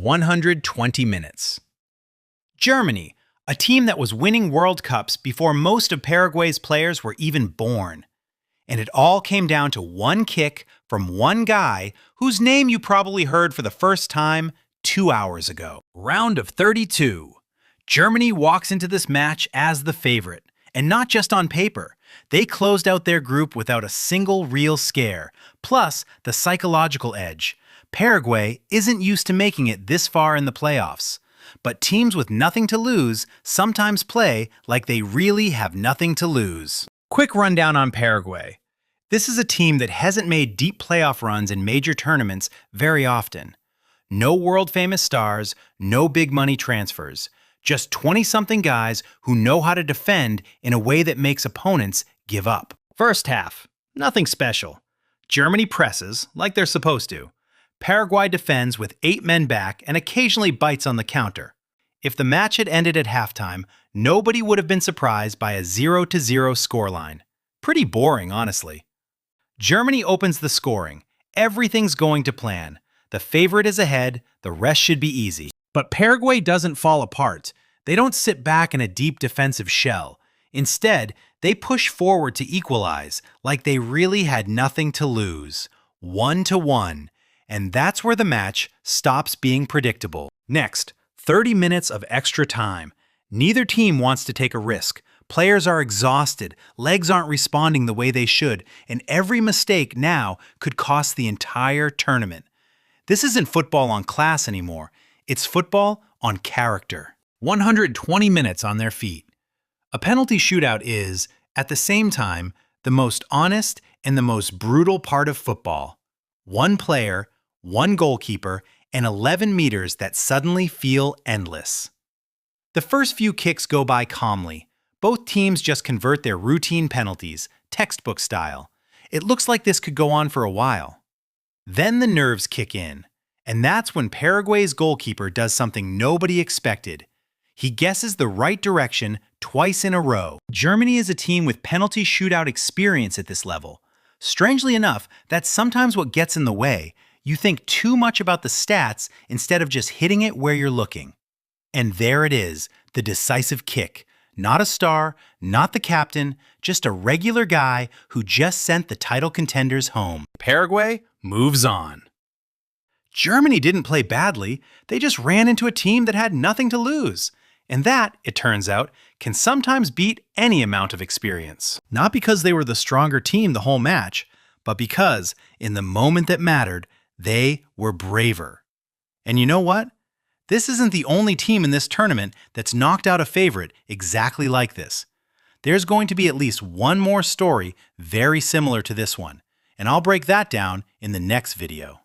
120 minutes. Germany, a team that was winning World Cups before most of Paraguay's players were even born. And it all came down to one kick from one guy whose name you probably heard for the first time 2 hours ago. Round of 32. Germany walks into this match as the favorite, and not just on paper. They closed out their group without a single real scare, plus the psychological edge. Paraguay isn't used to making it this far in the playoffs. But teams with nothing to lose sometimes play like they really have nothing to lose. Quick rundown on Paraguay. This is a team that hasn't made deep playoff runs in major tournaments very often. No world-famous stars, no big money transfers. Just 20-something guys who know how to defend in a way that makes opponents give up. First half, nothing special. Germany presses like they're supposed to. Paraguay defends with 8 men back and occasionally bites on the counter. If the match had ended at halftime, nobody would have been surprised by a 0-0 scoreline. Pretty boring, honestly. Germany opens the scoring. Everything's going to plan. The favorite is ahead, the rest should be easy. But Paraguay doesn't fall apart. They don't sit back in a deep defensive shell. Instead, they push forward to equalize, like they really had nothing to lose. 1-1. And that's where the match stops being predictable. Next, 30 minutes of extra time. Neither team wants to take a risk. Players are exhausted, legs aren't responding the way they should, and every mistake now could cost the entire tournament. This isn't football on class anymore. It's football on character. 120 minutes on their feet. A penalty shootout is, at the same time, the most honest and the most brutal part of football. One player, one goalkeeper, and 11 meters that suddenly feel endless. The first few kicks go by calmly. Both teams just convert their routine penalties, textbook style. It looks like this could go on for a while. Then the nerves kick in. And that's when Paraguay's goalkeeper does something nobody expected. He guesses the right direction twice in a row. Germany is a team with penalty shootout experience at this level. Strangely enough, that's sometimes what gets in the way. You think too much about the stats instead of just hitting it where you're looking. And there it is, the decisive kick. Not a star, not the captain, just a regular guy who just sent the title contenders home. Paraguay moves on. Germany didn't play badly, they just ran into a team that had nothing to lose. And that, it turns out, can sometimes beat any amount of experience. Not because they were the stronger team the whole match, but because, in the moment that mattered, they were braver. And you know what? This isn't the only team in this tournament that's knocked out a favorite exactly like this. There's going to be at least one more story very similar to this one, and I'll break that down in the next video.